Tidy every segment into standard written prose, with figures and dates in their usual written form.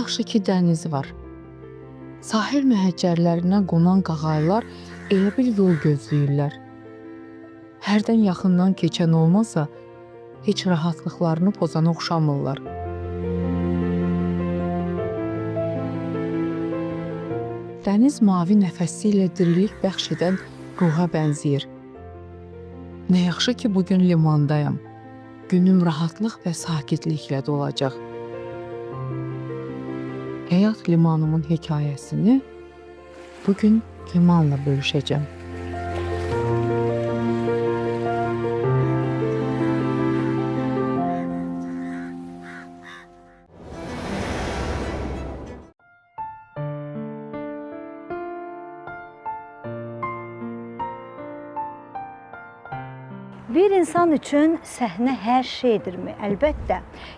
yaxşı ki dəniz var. Sahil məhəccərlərinə qonan qağaylar elə bil yol gözləyirlər. Hərdən yaxından keçən olmasa, heç rahatlıqlarını pozana oxşamırlar. Dəniz mavi nəfəsi ilə dirilik bəxş edən ruha bənzəyir. Nə yaxşı ki, bugün limandayam. Günüm rahatlıq və sakitliklə dolacaq. Həyat limanımın hekayəsini bugün limanla bölüşəcəm. Bir insan üçün səhnə hər şeydirmi? Əlbəttə.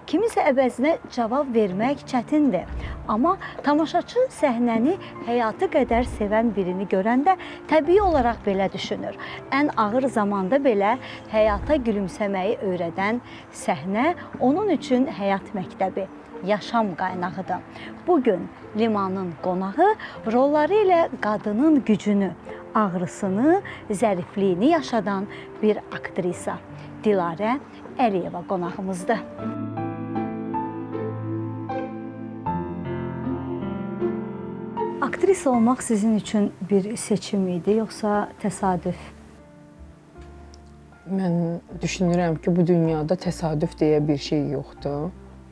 Kimisə əvəzinə cavab vermək çətindir. Amma tamaşaçı səhnəni həyatı qədər sevən birini görəndə təbii olaraq belə düşünür. Ən ağır zamanda belə həyata gülümsəməyi öyrədən səhnə onun üçün həyat məktəbi, yaşam qaynağıdır. Bugün limanın qonağı rolları ilə qadının gücünü, ağrısını, zərifliyini yaşadan bir aktrisa Dilarə Əliyeva qonağımızdır. Aktrisa olmaq sizin üçün bir seçim idi, yoxsa təsadüf? Mən düşünürəm ki, bu dünyada təsadüf deyə bir şey yoxdur.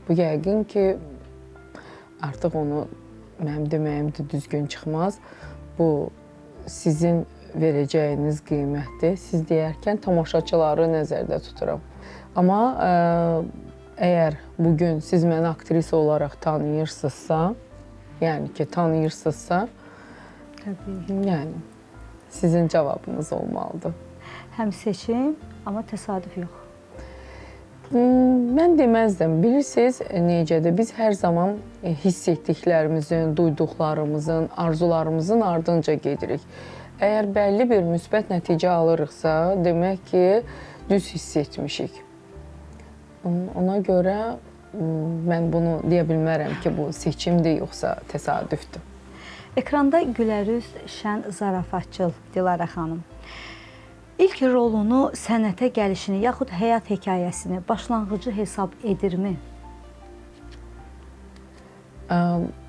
Bu yəqin ki, artıq onu mənim deməyim də düzgün çıxmaz. Bu sizin verəcəyiniz qiymətdir. Siz deyərkən tamaşaçıları nəzərdə tuturam. Amma əgər bugün siz məni aktrisa olaraq tanıyırsınızsa, yəni ki, tanıyırsınızsa, yəni sizin cavabınız olmalıdır. Həm seçim, amma təsadüf yox. Mən deməzdim. Bilirsiniz, necədir? Biz hər zaman hiss etdiklərimizin, duyduqlarımızın, arzularımızın ardınca gedirik. Əgər bəlli bir müsbət nəticə alırıqsa, demək ki, düz hiss etmişik. Ona görə mən bunu deyə bilmərəm ki, bu seçimdir, yoxsa təsadüfdür. Ekranda gülərüz, şən, zarafatçıl Dilarə xanım. İlk rolunu, sənətə gəlişini, yaxud həyat hekayəsini başlanğıcı hesab edirmi?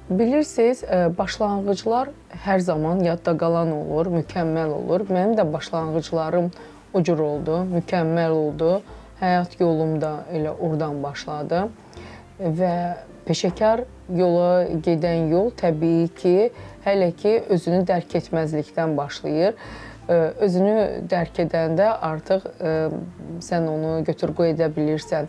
Bilirsiniz, başlanğıclar hər zaman yadda qalan olur, mükəmməl olur. Mənim də başlanğıclarım o cür oldu, mükəmməl oldu. Həyat yolum da elə oradan başladı. Və peşəkar yola gedən yol təbii ki, hələ ki özünü dərk etməzlikdən başlayır. Özünü dərk edəndə artıq sən onu götür-qoy edə bilirsən.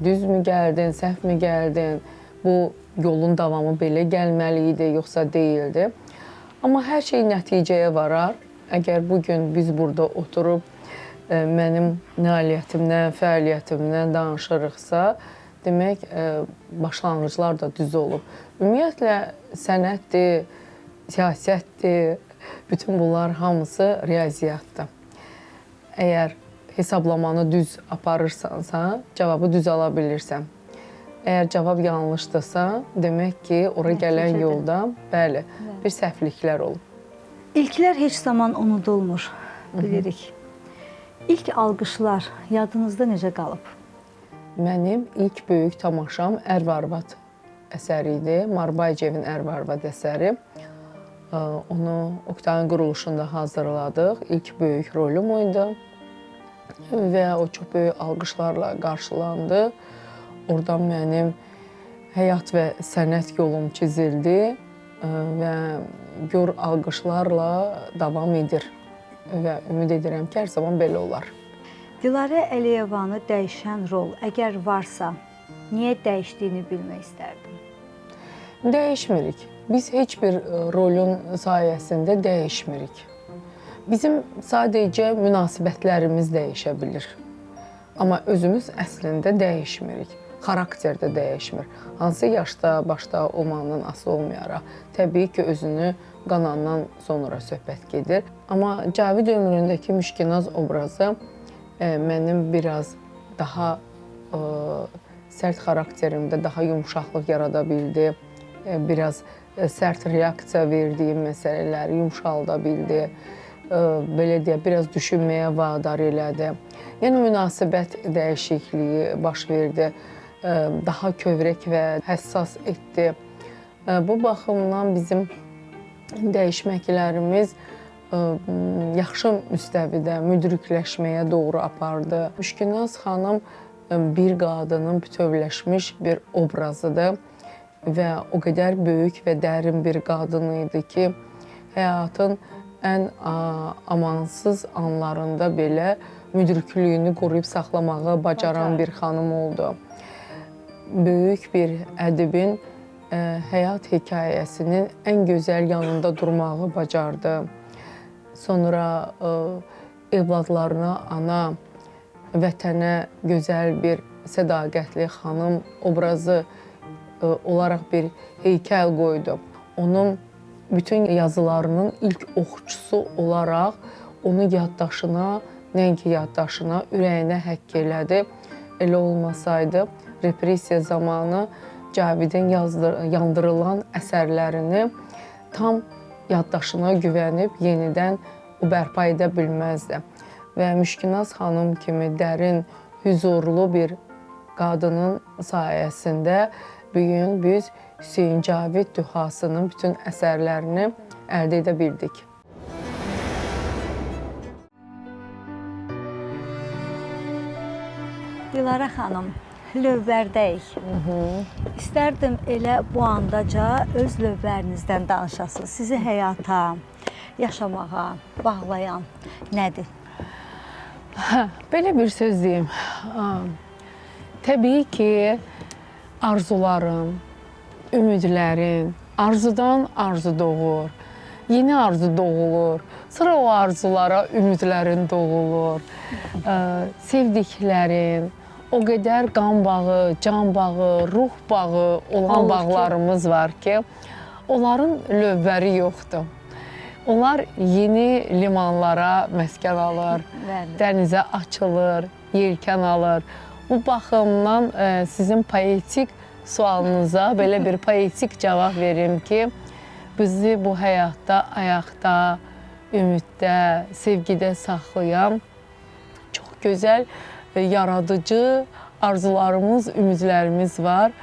Düzmü gəldin, səhvmi gəldin, bu yolun davamı belə gəlməli idi, yoxsa deyildi. Amma hər şey nəticəyə varar. Əgər bugün biz burada oturub mənim nailiyyətimdən, fəaliyyətimdən danışırıqsa, demək başlanğıclar da düz olub. Ümumiyyətlə, sənətdir, siyasətdir, bütün bunlar hamısı riyaziyyatdır. Əgər hesablamanı düz aparırsansa, cavabı düz ala bilirsən. Əgər cavab yanlışdırsa, demək ki, ora gələn yolda, bəli, bir səhvliklər olub. İlklər heç zaman unudulmur, bilirik. İlk alqışlar yadınızda necə qalıb? Mənim ilk böyük tamaşam Ərv-Arvad əsəri idi. Marbaycevin Ərv-Arvad əsəri. Onu Oktayın quruluşunda hazırladıq. İlk böyük rolum oydu və o çox böyük alqışlarla qarşılandı. Oradan mənim həyat və sənət yolum çizildi və gör alqışlarla davam edir və ümid edirəm ki, hər zaman belə olar. Dilarə Əliyevanı dəyişən rol əgər varsa, niyə dəyişdiyini bilmək istərdim? Dəyişmirik. Biz heç bir rolun sayəsində dəyişmirik. Bizim sadəcə münasibətlərimiz dəyişə bilir. Amma özümüz əslində dəyişmirik. Xarakter də dəyişmir. Hansı yaşda, başda olmağından asılı olmayaraq, təbii ki, özünü qanandan sonra söhbət gedir. Amma Cavid ömründəki Müşkinaz obrazı mənim biraz daha sərt xarakterimdə daha yumuşaqlıq yarada bildi. biraz sərt reaksiya verdiyi məsələləri yumşalda bildi. Belə deyə, biraz düşünməyə vadar elədi. Yəni münasibət dəyişikliyi baş verdi. Daha kövrək və həssas etdi. Bu baxımdan bizim dəyişməklərimiz yaxşı müstəvidə müdrikləşməyə doğru apardı. Müşkünaz xanım bir qadının bütövləşmiş bir obrazıdır və o qədər böyük və dərin bir qadın idi ki, həyatın ən amansız anlarında belə müdrikliyini qoruyub saxlamağı bacaran bir xanım oldu. Böyük bir ədibin həyat hekayəsinin ən gözəl yanında durmağı bacardı. Sonra evladlarına ana, vətənə gözəl bir sədaqətli xanım obrazı olaraq bir heykəl qoydu. Onun bütün yazılarının ilk oxucusu olaraq onu yaddaşına, nəinki yaddaşına, ürəyinə həkk elədi. Elə olmasaydı, repressiya zamanı Cavidin yandırılan əsərlərini tam yaddaşına güvənib yenidən o bərpa edə bilməzdi. Və Müşkünaz xanım kimi dərin, hüzurlu bir qadının sayəsində bugün biz Hüseyn Cavid dühasının bütün əsərlərini əldə edə bildik. Dilara xanım, lövbərdəyik. İstərdim elə bu andaca öz lövbərinizdən danışasınız. Sizi həyata, yaşamağa bağlayan nədir? Belə bir söz deyim. Təbii ki, arzularım, ümidlərim, arzudan arzu doğur, yeni arzu doğulur. Sonra o arzulara ümidlərin doğulur. Sevdiklərin, o qədər qan bağı, can bağı, ruh bağı olan bağlarımız var ki, onların lövbəri yoxdur. Onlar yeni limanlara məskən alır, dənizə açılır, yelkən alır. Bu baxımdan sizin poetik sualınıza belə bir poetik cavab verim ki, bizi bu həyatda, ayaqda, ümiddə, sevgidə saxlayan çox gözəl, yaradıcı arzularımız, ümidlərimiz var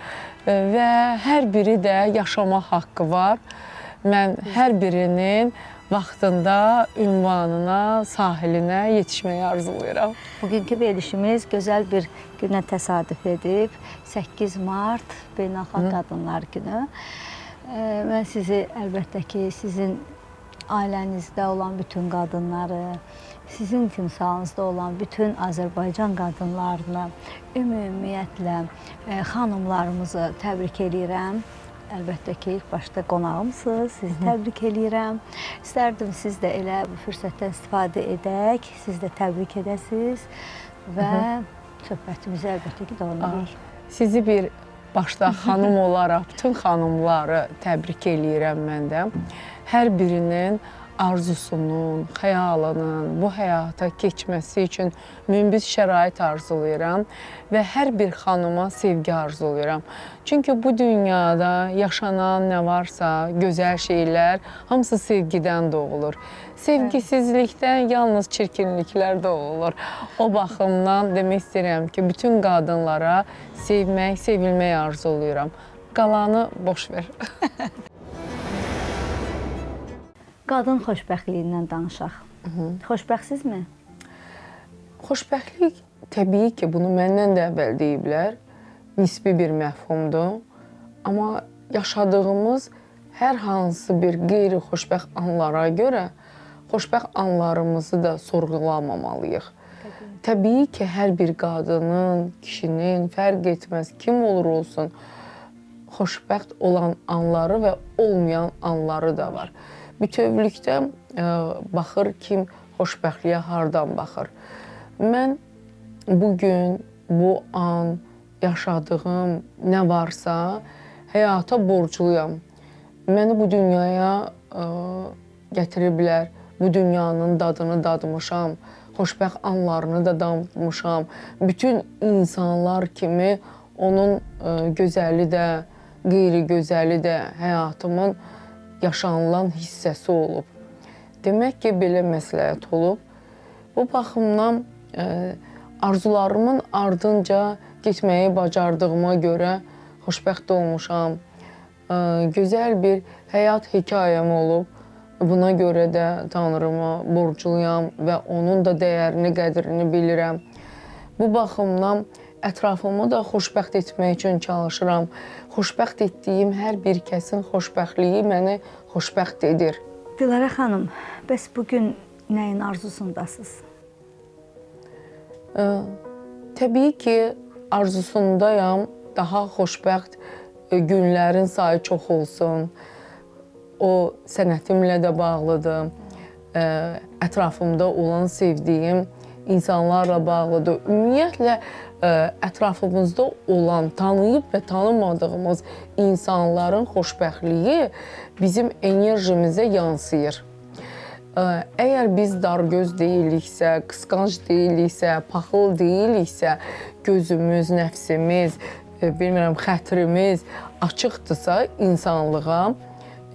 və hər biri də yaşama haqqı var. Mən hər birinin vaxtında ünvanına, sahilinə yetişməyi arzulayıram. Bugünkü verilişimiz gözəl bir günə təsadüf edib. 8 Mart Beynəlxalq Qadınlar Günü. Mən sizi əlbəttə ki, sizin ailənizdə olan bütün qadınları, sizin timsalınızda olan bütün Azərbaycan qadınlarını, ümumiyyətlə xanımlarımızı təbrik edirəm. Əlbəttə ki, ilk başda qonağımsınız, sizi təbrik edirəm. İstərdim siz də elə bu fürsətdən istifadə edək, siz də təbrik edəsiniz və söhbətimizi əlbəttə ki, davam edək. Sizi bir başda xanım olaraq bütün xanımları təbrik edirəm mən də. Hər birinin arzusunun, xəyalının bu həyata keçməsi üçün münbit şərait arzulayıram və hər bir xanıma sevgi arzulayıram. Çünki bu dünyada yaşanan nə varsa, gözəl şeylər hamısı sevgidən doğulur. Sevgisizlikdən yalnız çirkinliklər doğulur. O baxımdan demək istəyirəm ki, bütün qadınlara sevmək, sevilmək arzulayıram. Qalanı boş ver. Qadın xoşbəxtliyindən danışaq. Xoşbəxtsizmi? Xoşbəxtlik təbii ki, bunu məndən də əvvəl deyiblər. Nisbi bir məfhumdur. Amma yaşadığımız hər hansı bir qeyri-xoşbəxt anlara görə xoşbəxt anlarımızı da sorğulamamalıyıq. Təbii ki, hər bir qadının, kişinin, fərq etməz, kim olur olsun, xoşbəxt olan anları və olmayan anları da var. Bütövlükdə baxır kim xoşbəxtliyə hardan baxır. Mən bugün, bu an yaşadığım nə varsa həyata borcluyam. Məni bu dünyaya gətiriblər, bu dünyanın dadını dadmışam, xoşbəxt anlarını da dadmışam. Bütün insanlar kimi onun gözəli də, qeyri-gözəli də həyatımın yaşanılan hissəsi olub. Demək ki, belə məsləhət olub. Bu baxımdan arzularımın ardınca getməyi bacardığıma görə xoşbəxt olmuşam. Gözəl bir həyat hekayəm olub. Buna görə də Tanrıma borcluyam və onun da dəyərini, qədrini bilirəm. Bu baxımdan ətrafımı da xoşbəxt etmək üçün çalışıram. Xoşbəxt etdiyim hər bir kəsin xoşbəxtliyi məni xoşbəxt edir. Dilarə xanım, bəs bugün nəyin arzusundasınız? Təbii ki, arzusundayam. Daha xoşbəxt günlərin sayı çox olsun. O sənətimlə də bağlıdır. Ətrafımda olan sevdiyim insanlarla bağlıdır. Ümumiyyətlə, ətrafımızda olan, tanıyıb və tanımadığımız insanların xoşbəxtliyi bizim enerjimizə yansıyır. Əgər biz dargöz deyiliksə, qısqanc deyiliksə, paxıl deyiliksə, gözümüz, nəfsimiz, bilmirəm, xətrimiz açıqdırsa insanlığa,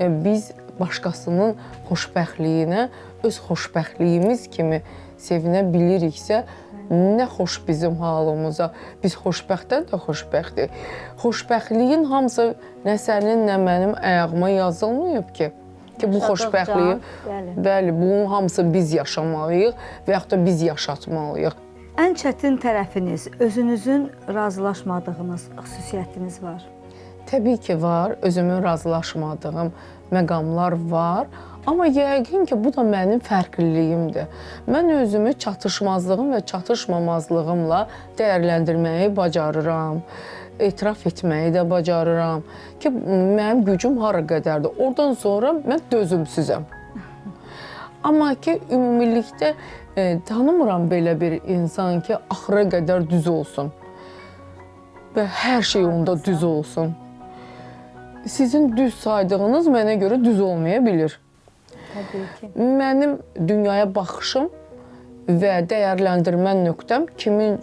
biz başqasının xoşbəxtliyinə öz xoşbəxtliyimiz kimi sevinə biliriksə, nə xoş bizim halımıza. Biz xoşbəxtdən də xoşbəxtik. Xoşbəxtliyin hamısı nə sənin, nə mənim ayağıma yazılmayıb ki, bu xoşbəxtliyi, bəli, bunun hamısı biz yaşamalıyıq və yaxud da biz yaşatmalıyıq. Ən çətin tərəfiniz, özünüzün razılaşmadığınız xüsusiyyətiniz var? Təbii ki, var. Özümün razılaşmadığım məqamlar var. Amma yəqin ki, bu da mənim fərqliliyimdir. Mən özümü çatışmazlığım və çatışmamazlığımla dəyərləndirməyi bacarıram. Etiraf etməyi də bacarıram ki, mənim gücüm hara qədərdir. Oradan sonra mən dözümsüzəm. Amma ki, ümumilikdə tanımıram belə bir insan ki, axıra qədər düz olsun və hər şey onda düz olsun. Sizin düz saydığınız mənə görə düz olmaya bilir. Təbii ki. Mənim dünyaya baxışım və dəyərləndirmə nöqtəm kimin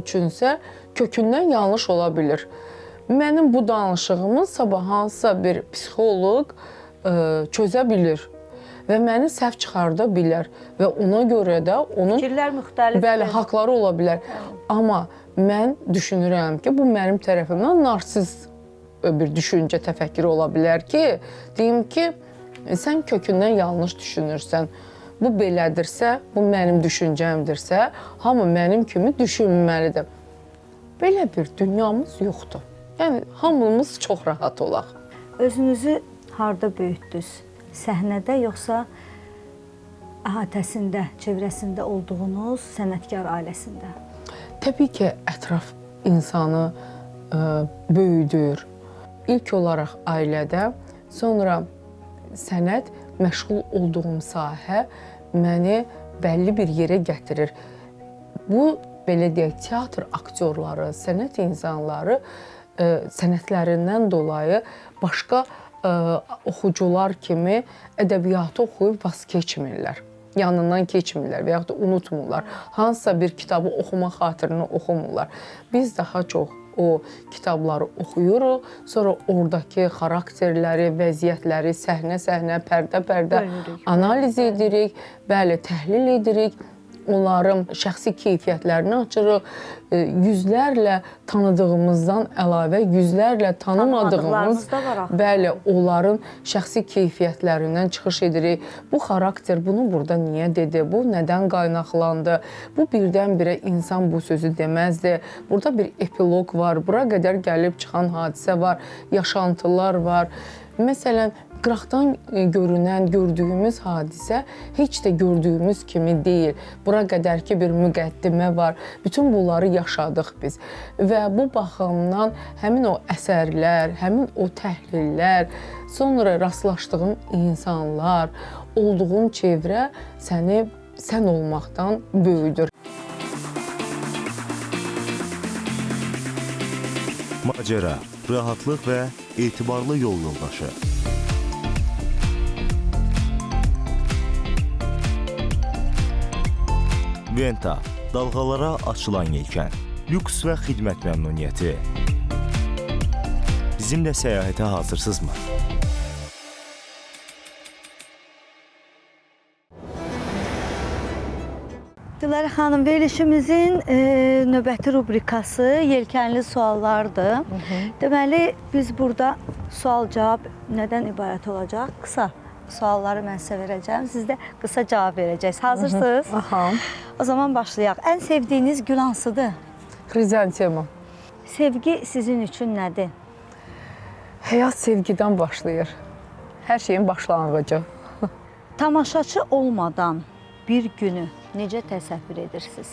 üçünsə kökündən yanlış ola bilir. Mənim bu danışığımı sabah hansısa bir psixoloq çözə bilir və məni səhv çıxarda bilər və ona görə də onun fikirlər müxtəlifdir. Bəli, haqları ola bilər. Amma mən düşünürəm ki, bu mənim tərəfimdən narsist bir düşüncə, təfəkkür ola bilər ki, deyim ki, sən kökündən yanlış düşünürsən. Bu belədirsə, bu mənim düşüncəmdirsə, hamı mənim kimi düşünməlidir. Belə bir dünyamız yoxdur. Yəni, hamımız çox rahat olaq. Özünüzü harda böyütdünüz? Səhnədə yoxsa əhatəsində, çevrəsində olduğunuz sənətkar ailəsində? Təbii ki, ətraf insanı böyüdür. İlk olaraq ailədə, sonra sənət, məşğul olduğum sahə məni bəlli bir yerə gətirir. Bu, belə deyək, teatr aktyorları, sənət insanları sənətlərindən dolayı başqa oxucular kimi ədəbiyyatı oxuyub vaz keçmirlər. Yanından keçmirlər və yaxud da unutmurlar. Hansısa bir kitabı oxuma xatirinə oxumurlar. Biz daha çox o kitabları oxuyuruq, sonra oradakı xarakterləri, vəziyyətləri səhnə-səhnə, pərdə-pərdə analiz edirik, bəli, təhlil edirik. Onların şəxsi keyfiyyətlərini açırıq. Yüzlərlə tanıdığımızdan əlavə, yüzlərlə tanımadığımız, bəli, onların şəxsi keyfiyyətlərindən çıxış edirik. Bu xarakter bunu burada niyə dedi? Bu nədən qaynaqlandı? Bu birdən-birə insan bu sözü deməzdi. Burada bir epiloq var, bura qədər gəlib çıxan hadisə var, yaşantılar var. Məsələn, qıraqdan görünən, gördüyümüz hadisə heç də gördüyümüz kimi deyil. Bura qədərki bir müqəddimə var. Bütün bunları yaşadıq biz. Və bu baxımdan həmin o əsərlər, həmin o təhlillər, sonra rastlaşdığın insanlar, olduğun çevrə səni sən olmaqdan böyüdür. Macəra, rahatlıq və etibarlı yol yoldaşı. Venta, dalğalara açılan yelkən, lüks və xidmət məmnuniyyəti. Bizimlə səyahətə hazırsınızmı? Dilarə xanım, verilişimizin növbəti rubrikası yelkənli suallardır. Deməli, biz burada sual-cavab nədən ibarət olacaq? Qısa sualları mən sizə verəcəm, siz də qısa cavab verəcəksiniz. Hazırsınız? Aha. O zaman başlayaq. Ən sevdiyiniz gül hansıdır? Xrizantema. Sevgi sizin üçün nədir? Həyat sevgidən başlayır. Hər şeyin başlanğıcı. Tamaşaçı olmadan bir günü necə təsəvvür edirsiniz?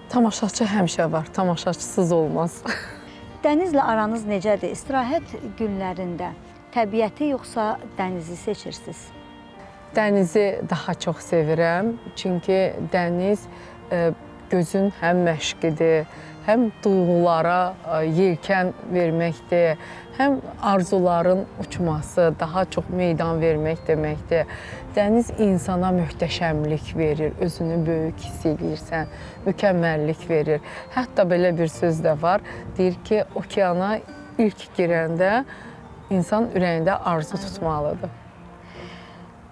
Tamaşaçı həmişə var, tamaşaçısız olmaz. Dənizlə aranız necədir? İstirahət günlərində təbiəti yoxsa dənizi seçirsiniz? Dənizi daha çox sevirəm. Çünki dəniz gözün həm məşqidir, həm duyğulara yelkən verməkdir, həm arzuların uçması, daha çox meydan vermək deməkdir. Dəniz insana möhtəşəmlik verir, özünü böyük hiss edirsən, mükəmməllik verir. Hətta belə bir söz də var, deyir ki, okeana ilk girəndə insan ürəyində arzu tutmalıdır.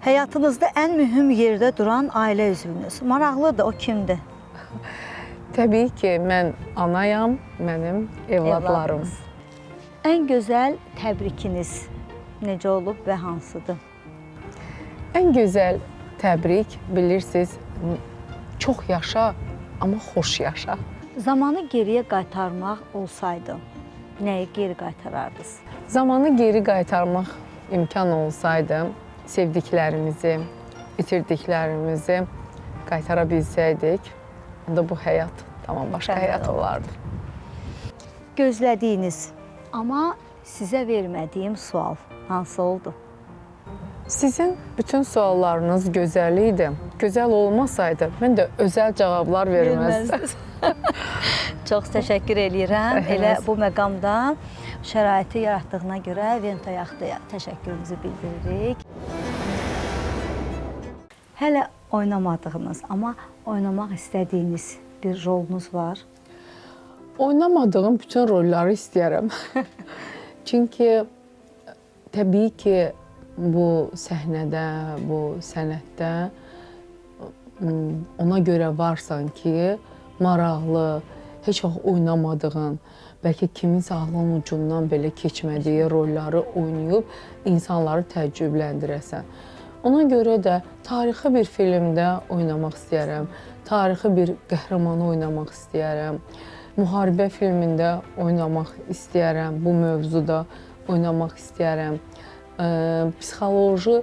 Həyatınızda ən mühüm yerdə duran ailə üzvünüz. Maraqlıdır, o kimdir? Təbii ki, mən anayam, mənim evladlarım. Ən gözəl təbrikiniz necə olub və hansıdır? Ən gözəl təbrik, bilirsiniz, çox yaşa, amma xoş yaşa. Zamanı geriyə qaytarmaq olsaydı, nəyi geri qaytarardınız? Zamanı geri qaytarmaq imkan olsaydı, sevdiklərimizi, itirdiklərimizi qaytara bilsəydik, onda bu həyat tamam başqa həyat olardı. Gözlədiyiniz, amma sizə vermədiyim sual hansı oldu? Sizin bütün suallarınız gözəl idi. Gözəl olmasaydı, mən də özəl cavablar verməzdim. Çox təşəkkür eləyirəm. Elə bu məqamda şəraiti yaratdığına görə Venta Yaxtaya təşəkkürümüzü bildiririk. Hələ oynamadığınız, amma oynamaq istədiyiniz bir rolunuz var. Oynamadığım bütün rolları istəyərəm. Çünki təbii ki, bu səhnədə, bu sənətdə ona görə varsan ki, maraqlı, heç vaxt oynamadığın, bəlkə kiminsə ağlın ucundan belə keçmədiyi rolları oynayıb insanları təəccübləndirəsən. Ona görə də tarixi bir filmdə oynamaq istəyərəm, tarixi bir qəhrəmanı oynamaq istəyərəm, müharibə filmində oynamaq istəyərəm, bu mövzuda oynamaq istəyərəm. Psixoloji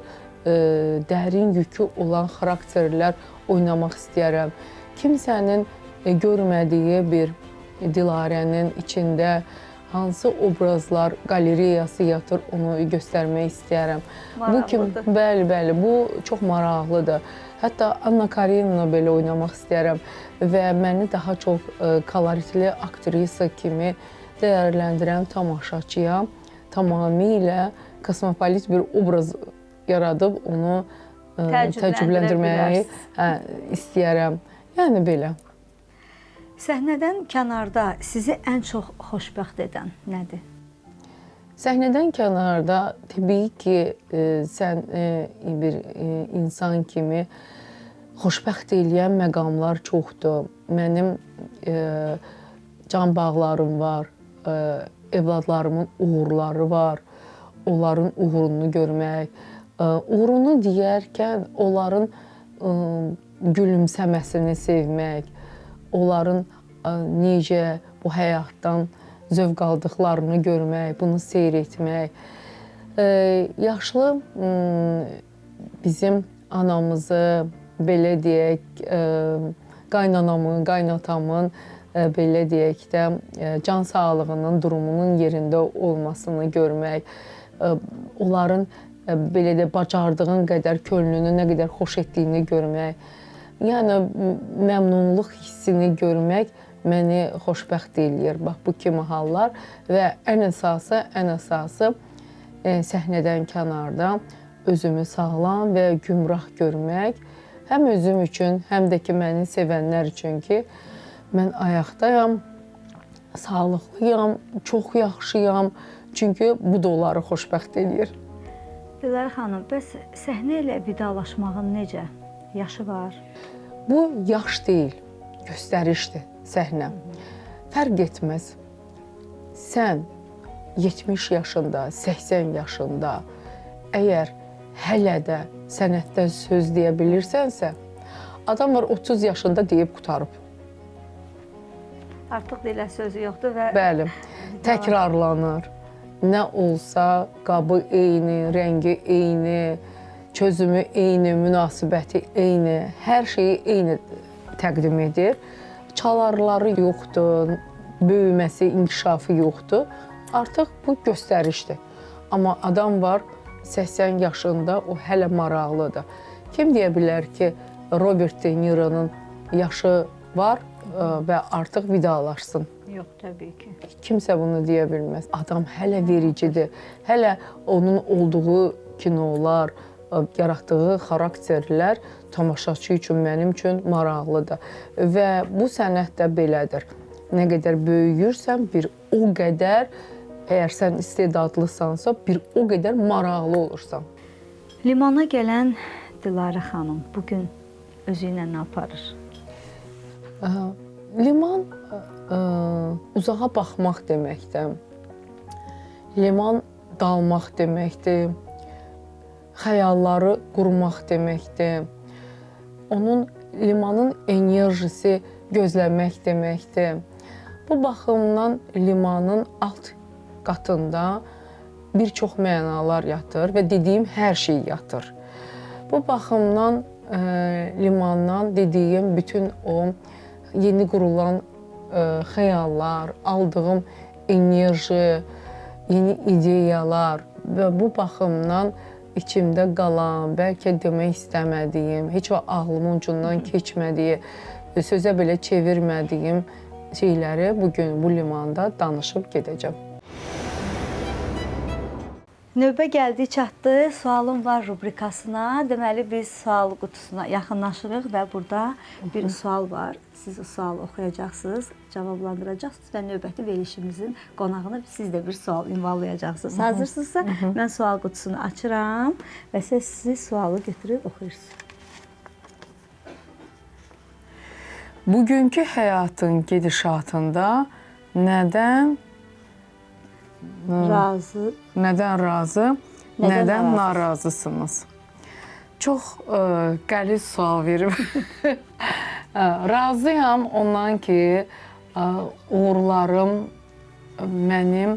dərin yükü olan xarakterlər oynamaq istəyərəm. Kimsənin görmədiyi bir Dilarənin içində hansı obrazlar qalereyası yatır, onu göstərmək istəyərəm. Maraqlıdır. Bəli, bu çox maraqlıdır. Hətta Anna Karenina belə oynamaq istəyərəm və məni daha çox koloritli aktrisa kimi dəyərləndirən tamaşaçıya tamamilə kosmopolit bir obraz yaradıb onu təəccübləndirməyi istəyərəm. Yəni belə. Səhnədən kənarda sizi ən çox xoşbəxt edən nədir? Səhnədən kənarda təbii ki, sən bir insan kimi xoşbəxt eləyən məqamlar çoxdur. Mənim can bağlarım var, evladlarımın uğurları var, onların uğurunu görmək. Uğurunu deyərkən onların gülümsəməsini sevmək, onların necə bu həyatdan zövq aldıqlarını görmək, bunu seyr etmək. Yaşlı bizim anamızı, belə deyək, qaynanamın, qaynatamın, belə deyək də, can sağlığının, durumunun yerində olmasını görmək, onların belə də bacardığın qədər könlünü nə qədər xoş etdiyini görmək, yəni məmnunluq hissini görmək məni xoşbəxt eləyir. Bax, bu kimi hallar və ən əsası səhnədən kənarda özümü sağlam və gümrah görmək, həm özüm üçün, həm də ki, məni sevənlər üçün ki, mən ayaqdayam sağlıqlıyam, çox yaxşıyam. Çünki bu da onları xoşbəxt eləyir. Dilarə xanım, bəs səhnə ilə vidalaşmağın necə? Yaşı var. Bu yaş deyil, göstərişdir səhnə. Fərq etməz. Sən 70 yaşında, 80 yaşında əgər hələ də sənətdə söz deyə bilirsənsə, adam var 30 yaşında deyib qurtarıb. Artıq dilə sözü yoxdur və Bəli, təkrarlanır. Nə olsa qabı eyni, rəngi eyni, çözümü eyni, münasibəti eyni, hər şeyi eyni təqdim edir. Çalarları yoxdur, böyüməsi, inkişafı yoxdur. Artıq bu göstərişdir. Amma adam var 80 yaşında, o hələ maraqlıdır. Kim deyə bilər ki, Robert De Niro'nun yaşı var və artıq vidalaşsın? yox, təbii ki. Kimsə bunu deyə bilməz. Adam hələ vericidir. Hələ onun olduğu kinolar, yaratdığı xarakterlər tamaşaçı üçün, mənim üçün maraqlıdır. Və bu sənət də belədir. Nə qədər böyüyürsən, bir o qədər, əgər sən istedadlısansa, bir o qədər maraqlı olursan. Limana gələn Dilarə xanım bugün özü ilə nə aparır? Liman uzağa baxmaq deməkdir. Liman dalmaq deməkdir. Xəyalları qurmaq deməkdir. Onun limanın enerjisi gözləmək deməkdir. Bu baxımdan limanın alt qatında bir çox mənalar yatır və dediyim hər şey yatır. Bu baxımdan limandan dediyim bütün o yeni qurulan xəyallar, aldığım enerji, yeni ideyalar və bu baxımdan içimdə qalan, bəlkə demək istəmədiyim, heç vaxt ağlımın ucundan keçmədiyi, sözə belə çevirmədiyim şeyləri bugün bu limanda danışıb gedəcəm. Növbə gəldi, çatdı. Sualım var rubrikasına. Deməli, biz sual qutusuna yaxınlaşırıq və burada bir sual var. Siz o sualı oxuyacaqsınız, cavablandıracaqsınız və növbəti verilişimizin qonağına siz də bir sual ünvanlayacaqsınız. Hazırsınızsa, mən sual qutusunu açıram və siz sualı götürüb oxuyursunuz. Bugünkü həyatın gedişatında nədən Razı. razı, nədən narazısınız? Çox qəliz sual verib. Razıyam ondan ki, uğurlarım mənim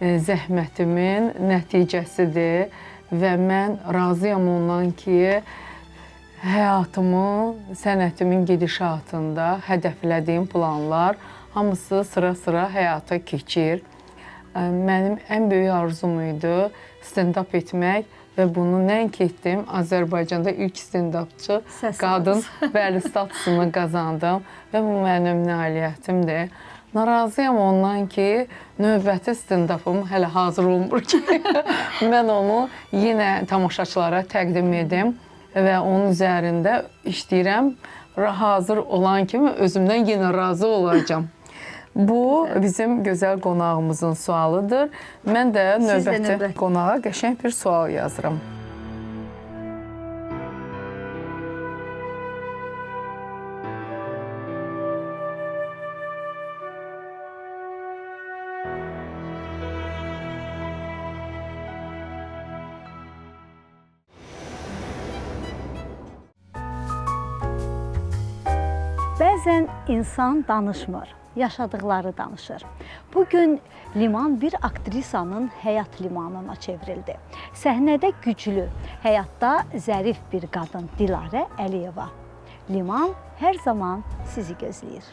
zəhmətimin nəticəsidir və mən razıyam ondan ki, həyatımın, sənətimin gedişatında hədəflədiyim planlar hamısı sıra-sıra həyata keçir. Mənim ən böyük arzum idi stand-up etmək və bunu nəinki etdim, Azərbaycanda ilk stand-upçı qadın bəli statusunu qazandım və bu mənim nailiyyətimdir. Narazıyam ondan ki, növbəti stand-upım hələ hazır olmur ki, mən onu yenə tamaşaçılara təqdim edim və onun üzərində işləyirəm. Hazır olan kimi özümdən yenə razı olacağam. Bu bizim gözəl qonağımızın sualıdır. Mən də növbəti qonağa qəşəng bir sual yazıram. Bəzən insan danışmır, yaşadıkları danışır. Bugün liman bir aktrisanın həyat limanına çevrildi. Səhnədə güclü, həyatda zərif bir qadın Dilarə Əliyeva. Liman hər zaman sizi gözləyir.